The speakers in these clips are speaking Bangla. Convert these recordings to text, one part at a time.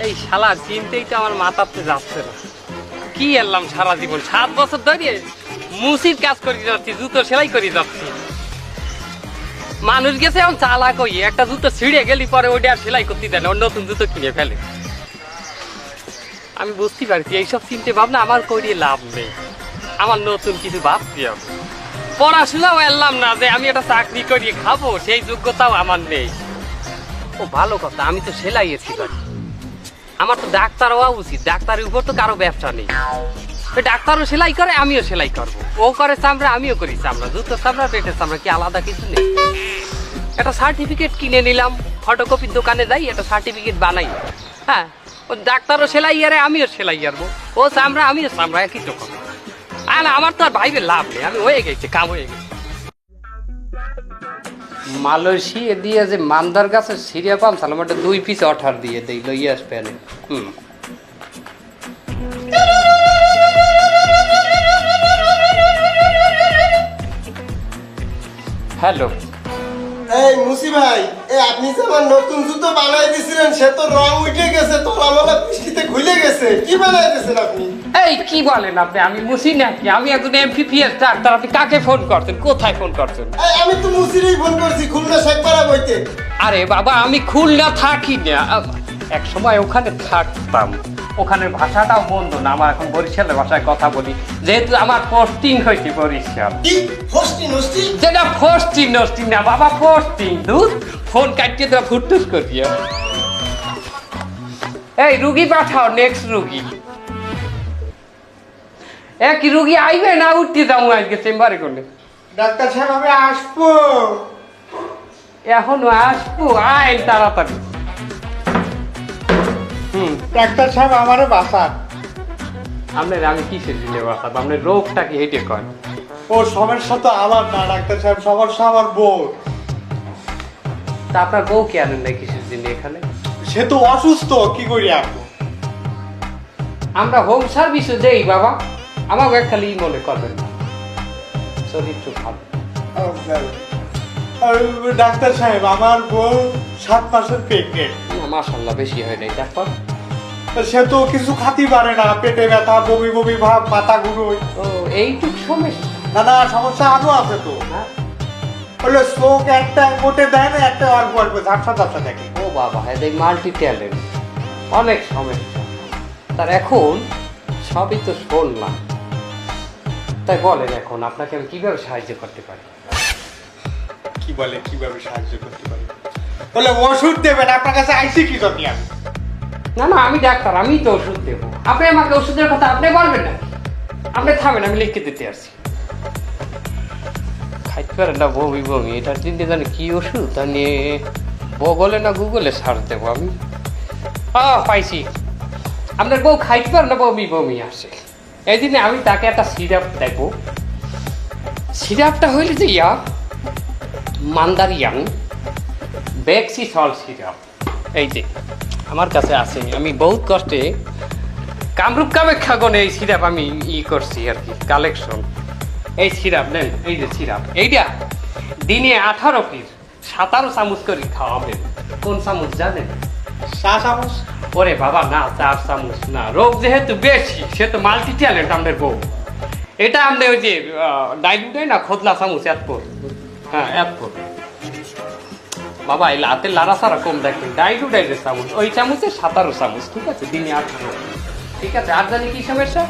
এই শালা চিনতেই তো আমার মাথাতে যাচ্ছে না। কি এলাম সারা জীবন 7 বছর ধরে মুসির কাজ করে যাচ্ছি, জুতো সেলাই করে যাচ্ছি। মানুষ গেছে এখন চালাক হই, একটা জুতো ছিঁড়ে গেলি পরে ওইটা আর সেলাই করতে দেয় না, ওর নতুন জুতো কিনে ফেলে। আমি বুঝতে পারছি এইসব চিন্তা ভাবনা আমার করিয়ে লাভ নেই, আমার নতুন কিছু ভাবতে হবে। পড়াশোনাও এলাম না যে আমি একটা চাকরি করিয়ে খাবো, সেই যোগ্যতাও আমার নেই। ও ভালো কথা, আমি তো সেলাইয়েছি পারি, আমার তো ডাক্তার হওয়া উচিত। ডাক্তারের উপর তো কারো ব্যবসা নেই। ডাক্তারও সেলাই করে, আমিও সেলাই করব। ও করে চামড়া, আমিও করি চামড়া। জুতো চামড়া, পেটের চামড়া, কি আলাদা কিছু নেই? একটা সার্টিফিকেট কিনে নিলাম, ফটোকপির দোকানে যাই, একটা সার্টিফিকেট বানাই। হ্যাঁ, ও ডাক্তারও সেলাই আরে, আমিও সেলাই আরবো। ও চামড়া, আমিও চামড়া, একই তো কথা। আর আমার তো আর ভাইবে লাভ নেই, আমি হয়ে গেছে, কাম হয়ে গেছে। মালয়েশিয়া দিয়ে যে মান্দার গাছের সিরিয়া পাম সালাম, ওটা 2 পিস অর্ডার দিয়ে দেই, লইয়া আসবেন। হ্যালো, এই মুসি ভাই, আপনি যে আমার নতুন জুতো বানাই দিয়েছিলেন, সে তো রং উঠে গেছে, তোলামোলা বৃষ্টিতে খুলে গেছে। কি বানাই দিয়েছেন আপনি? এই কি বলেন আপনি? আমি মুসি নাকি? আমি একজন এমপিপিএস ডাক্তার। আপনি কাকে ফোন করছেন? কোথায় ফোন করছেন? আমি তো মুসিরই ফোন করছি, খুলনা শেখপাড়া বইতে। আরে বাবা, আমি খুলনা থাকি না, এক সময় ওখানে থাকতাম। ওখানের ভাষাটাও বন্ধ না, আমার এখন বরিশালের ভাষায় কথা বলি, যেহেতু আমার পোস্টিং হয়েছে বরিশাল। কি হোস্টি নস্টি? যেটা পোস্টিং নস্টিং না বাবা, পোস্টিং। দুধ ফোন কাটিয়ে দেওয়া ফুটুস করিয়া। এই রুগী পাঠাও, নেক্সট রুগী। কি রুগী আইবে না? উঠতে যাবো আজকে চেম্বারে করলে। ডাক্তার সাহেব আমি আসবো। এখনো আসবো? আয় তাড়াতাড়ি। ডাক্তার সাহেব আমারও বাঁচান। আপনার আমি কিসের দিলে বাঁচাবো? আপনার রোগটা কি হেঁটে কন? ও সমস্যা তো আমার না ডাক্তার সাহেব, সমস্যা আমার বউ। তা আপনার বউ কে আনেন না কিসের দিনে এখানে? সে তো অসুস্থ, কি করি আপনি? আমরা হোম সার্ভিসও দেই বাবা, আমাকে খালি মনে করবেন না, শরীর তো ভালো। ডাক্তার সাহেব আমার বউ 7 মাসের প্রেগনেন্ট। মাশাআল্লাহ, বেশি হয় নাই। তারপর? সে তো কিছু খাতি পারে না, পেটে ব্যথা, বমি বমি ভাব, মাথা ঘুরোয়। ও এইটুক সমস্যা? না না, সমস্যা আরো আছে তো। হ্যাঁ, বলে চোখ একটা মোটে দেয় না, একটা অল্প অল্প ঝাপসা ঝাপসা দেখে। ও বাবা, হ্যাঁ, মাল্টি ট্যালেন্ট, অনেক সমস্যা তার। এখন সবই তো শুনলাম, তাই বলেন এখন আপনাকে আমি কিভাবে সাহায্য করতে পারি? কি বলে কিভাবে সাহায্য করতে পারি? বলে ওষুধ দেবেন, আপনার কাছে আইসি কি জন্য আমি? না না, আমি ডাক্তার, আমি তো ওষুধ দেবো। আপনি আমাকে ওষুধের কথা আপনি বলবেন না, আপনি থামেন, আমি লিখে দিতে আসছি। খাইতে পারেন না বমি বমি, এটার চিন্তা জানি কি ওষুধ, তা নিয়ে বগলে না গুগলে সার্চ দেবো আমি। পাইছি, আপনার বউ খাইতে পারে না, বমি বমি আসে, এই জন্য আমি তাকে একটা সিরাপ দেবো। সিরাপটা হইলে যে মান্দারিয়ান বেক্সি সল সিরাপ, এই যে আমার কাছে আছে। আমি বহুত কষ্টে কামরূপ কামাখ্যা গনে এই সিরাপ আমি করছি আর কি, কালেকশন। এই সিরাপ নেন, এই যে সিরাপ, এইটা দিনে 18 পিস 17 চামচ করে খাওয়াবেন। কোন চামচ জানেন? 7 চামচ? ওরে বাবা না, 4 চামচ না, রোগ যেহেতু বেশি, সে তো মাল্টি ট্যালেন্ট আমাদের বউ। এটা আমাদের ওই যে ডাইলুটাই না, খোদলা চামচ এতপর। হ্যাঁ, এতপর বাবা, এই লাতে লাড়া সারা কম দেখবেন। ডাইলুটাইটের চামচ, ওই চামচে 17 চামচ, ঠিক আছে, দিনে 18। ঠিক আছে, আর জানি কি সমস্যা?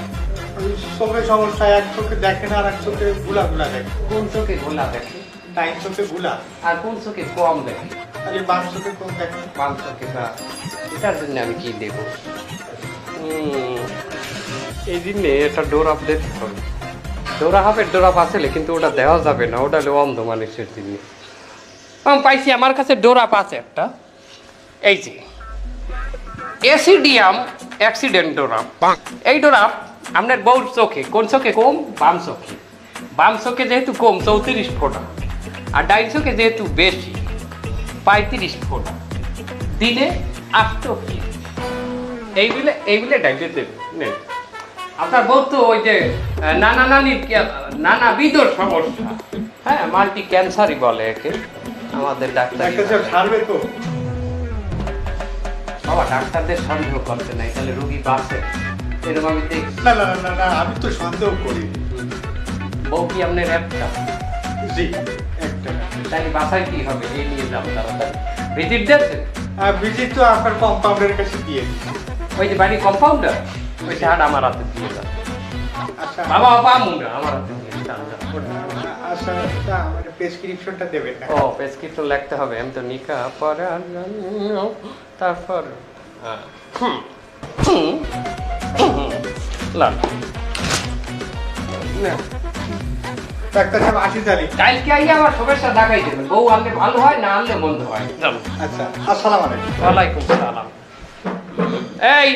চোখে সমস্যা, এক চোখে দেখে না, আর এক চোখে গুলা গুলা দেখে। কোন চোখে ঘোলা দেখে? ডাইন চোখে গুলা। আর কোন চোখে কম দেখে? খালি বাম চোখে কম দেখে। বাম চোখে। বা এটার জন্য আমি কি দেব? এই জন্য একটা ডোরাপ দিতে হবে। ডোরাপের ডোরাপ আসলে, কিন্তু ওটা দেওয়া যাবে না, ওটা হলো অন্ধ মানুষের জন্য। পাইছি, আমার কাছে ডোরাপ আছে একটা, এই যে অ্যাসিডিয়াম অ্যাক্সিডেন্ট ডোরাপ। এই ডোরাপ আপনার বউর চোখে, কোন চোখে কম? বাম চোখে। বাম চোখে যেহেতু কম 34 ফোঁটা, আর ডাইন চোখে যেহেতু বেশি 35 ফোঁটা, দিনে 8 পিস। এইগুলো ডাইলে দেবে। আপনার বউ তো ওই যে নানা বিধর সমস্যা, হ্যাঁ, মাল্টি ক্যান্সারই বলে একে আমাদের ডাক্তার। ছাড়বে তো? বাবা ডাক্তারদের সন্দেহ করতে নাই, তাহলে রোগী বাঁচে এরকম আমি দেখি। না না না না, আমি তো সন্দেহ করি। বউ কি আপনার একটা জি, একটা। তাই বাসায় কি হবে এই নিয়ে যাবো তাড়াতাড়ি। ভিজিট দিয়েছেন? ভিজিট তো আপনার কম্পাউন্ডারের কাছে দিয়ে দিচ্ছি। ওই যে বাড়ি কম্পাউন্ডার, ওই হাট আমার হাতে দিয়ে যান। আচ্ছা বাবা বাবা মুন্ডা আমার হাতে দিয়ে যান। আচ্ছা, তা আমার প্রেসক্রিপশনটা দেবেন না? ও প্রেসক্রিপশন লিখতে হবে, আমি তো নিকা পরে তারপর লাল ডাক্তার সাহেব আসি তাহলে। কালকে আইয়া আমার সমস্যা দেখাই দেবেন, বউ আনলে ভালো হয় না আনলে মন্দ হয়। আচ্ছা, আসসালামু আলাইকুম। ওয়ালাইকুম সালাম। এই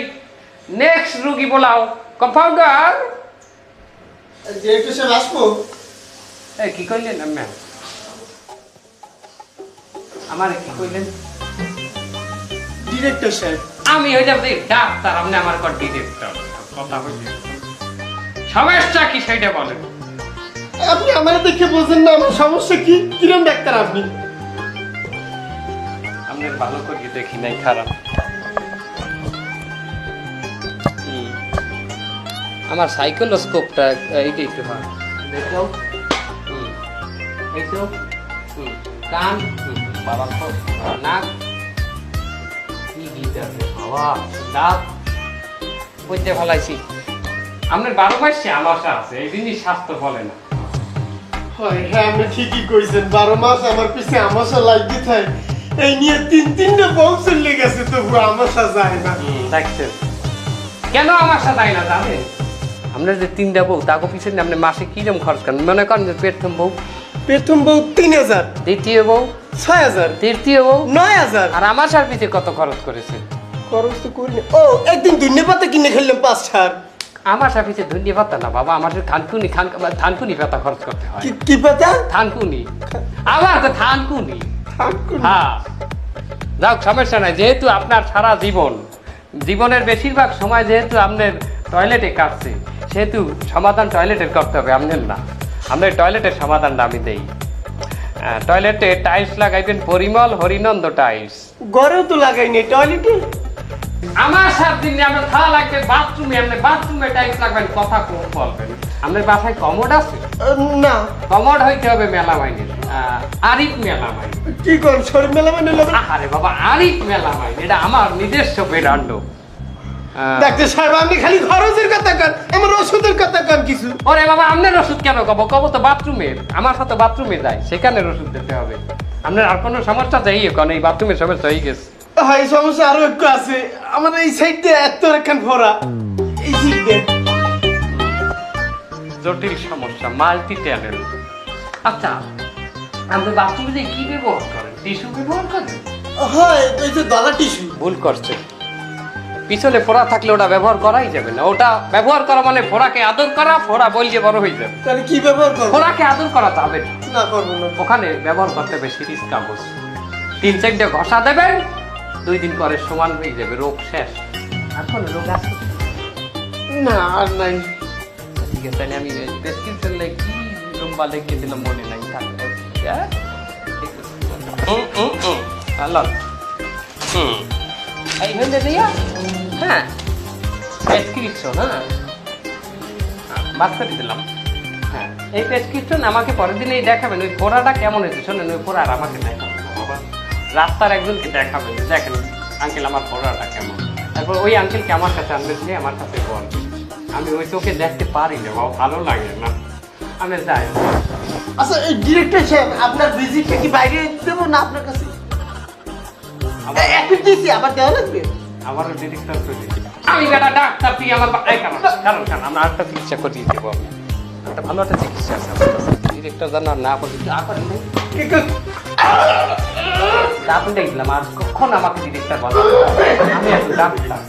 নেক্সট রুগী বলাও কম্পাউন্ডার। ডিরেক্টর সাহেব আসবো? এই কি কইলেন ম্যাম? আমার কি কইলেন? ডিরেক্টর সাহেব আমি হয়ে যাবো ডাক্তার, আপনি আমার কর ডিরেক্টর। কথা বলি সমস্যা কি সেটা বলেন। আপনি আমার দেখে বোঝেন না আমার সমস্যা কি? কিরম ডাক্তার আপনি? আপনার ভালো করে দেখি নাই, খারাপ। আমার সাইকোলোস্কোপটা এইটা একটু হয় দেখো। এই তো কান, বাবা নাক, কি ভিতরে বাবা দাঁত বুঝতে ফেলাইছি। আপনার 12 মাসে আমাশা আছে, এই জিনিস স্বাস্থ্য বলে না। হয় হ্যাঁ, আপনি ঠিকই কইছেন। 12 মাস আমার পিছে আমাশা লাগতে থাকে। এই নিয়ে তিনটা বউ চলে গেছে, তবু আমাশা যায় না। দেখছেন কেন আমাশা দেয় না জানেন? আপনার যে 3টা বউ তাকে পিছনে আপনি মাসে কিরম খরচ করেন? মনে করেন যে প্রথম বউ 3000, দ্বিতীয় বউ 6000, তৃতীয় বউ 9000। আর আমাশার পিছে কত খরচ করেছেন? খরচ তো করিনি। ও একদিন ধনিয়া পাতা কিনে খেললাম 5 আমাশা পিছে ধনিয়া পাতা না বাবা, আমার থানকুনি পাতা খরচ করতে হয়। কি পাতা? থানকুনি, আবার তো থানকুনি। থানকুনি? হ্যাঁ, যাক সমস্যা নাই। যেহেতু আপনার সারা জীবনের বেশিরভাগ সময় যেহেতু আপনার টয়লেটে কাটছে, সেহেতু সমাধান টয়লেটের করতে হবে, আপনার না। আপনার টয়লেটের সমাধানটা আমি দেই। টয়লেটে টাইলস লাগাইবেন পরিমল হরিনন্দ টাইলস। ঘরেও তো লাগাইনি, টয়লেটে। আমার সাত দিন আপনার থালা লাগবে বাথরুমে, আপনি বাথরুমে টাইলস লাগাবেন। কথা কম বলবেন। আপনার বাসায় কমোড আছে? না। কমোড হইতে হবে মেলামাইনের, আরিফ মেলামাইন। কি কোন শরীর মেলা মানে লাগবে? আরে বাবা, আরিফ মেলামাইন, এটা আমার নিজস্ব ব্র্যান্ড। ডাক্তার সাহেব আপনি খালি খরচের কথা কন, আমার ওষুধের কথা কন কিছু। ওরে বাবা, আপনার ওষুধ কেন কব তো বাথরুমের, আমার সাথে বাথরুমে যায়, সেখানে ওষুধ দিতে হবে। আপনার আর কোনো সমস্যা চাই কোন? এই বাথরুমের সমস্যা হয়ে গেছে। হ্যাঁ, এই সমস্যা আরো একটু আছে। আমার এই সাইডে এত একখান ফোড়া, এই সাইডে। জটিল সমস্যা, মাল্টি ট্যালেন্ট। আচ্ছা, আপনি বাথরুমে কি ব্যবহার করেন? টিস্যু ব্যবহার করেন? হয় এই যে দলা টিস্যু। ভুল করছে। পিছনে ফোড়া থাকলে ওটা ব্যবহার করাই যাবে না। ওটা ব্যবহার করা মানে ফোড়াকে আদর করা, ফোড়া বলছে বড় হয়ে যাবে। তাহলে কি ব্যবহার করব? ফোড়াকে আদর করা যাবে না। না, করব না। ওখানে ব্যবহার করতে হবে সিরিজ কাগজ। 3-4টা ঘষা দেবেন, 2 দিন পরে সমান হয়ে যাবে, রোগ শেষ। আর কোনো রোগ আছে? না, আর নাই। ঠিক আছে, তাহলে আমি প্রেসক্রিপশন কি লম্বা লিখে দিলাম মনে নাই থাকবে। হ্যাঁ, ঠিক আছে। হ্যালো, এই হইলে দিয়া, হ্যাঁ প্রেসক্রিপশন, হ্যাঁ বাদ করে দিলাম। হ্যাঁ, এই প্রেসক্রিপশন আমাকে পরের দিনেই দেখাবেন। ওই ফোড়াটা কেমন হয়েছে শোনেন, ওই ফোড়া আর আমাকে দেখাবেন বাবা, রাস্তার একজনকে দেখাবেন, দেখেন আঙ্কেল আমার ফোড়াটা কেমন। তারপর ওই আঙ্কেলকে আমার কাছে আনবেন, যে আমার কাছে বল। আমি ওই চোখে দেখতে পারি না বাবা, ভালো লাগে না। আমি যাই। আচ্ছা, এই ডিরেক্টর সাহেব আপনার ভিজিটটা কি বাইরে দেব না আপনার কাছে? এখন দিছি, আবার দেওয়া লাগবে? আমার ডিরেক্টর করে আমি বেটা ডাক্তার, তুই আমার কারণ আমরা একটা চিকিৎসা করিয়ে দেবো। আমি একটা ভালো একটা চিকিৎসা আছে আমার কাছে। ডিরেক্টর জানা না বলি আপনি দেখলাম আর কখন আমাকে ডিরেক্টর বলা, আমি এখন ডাক্তার।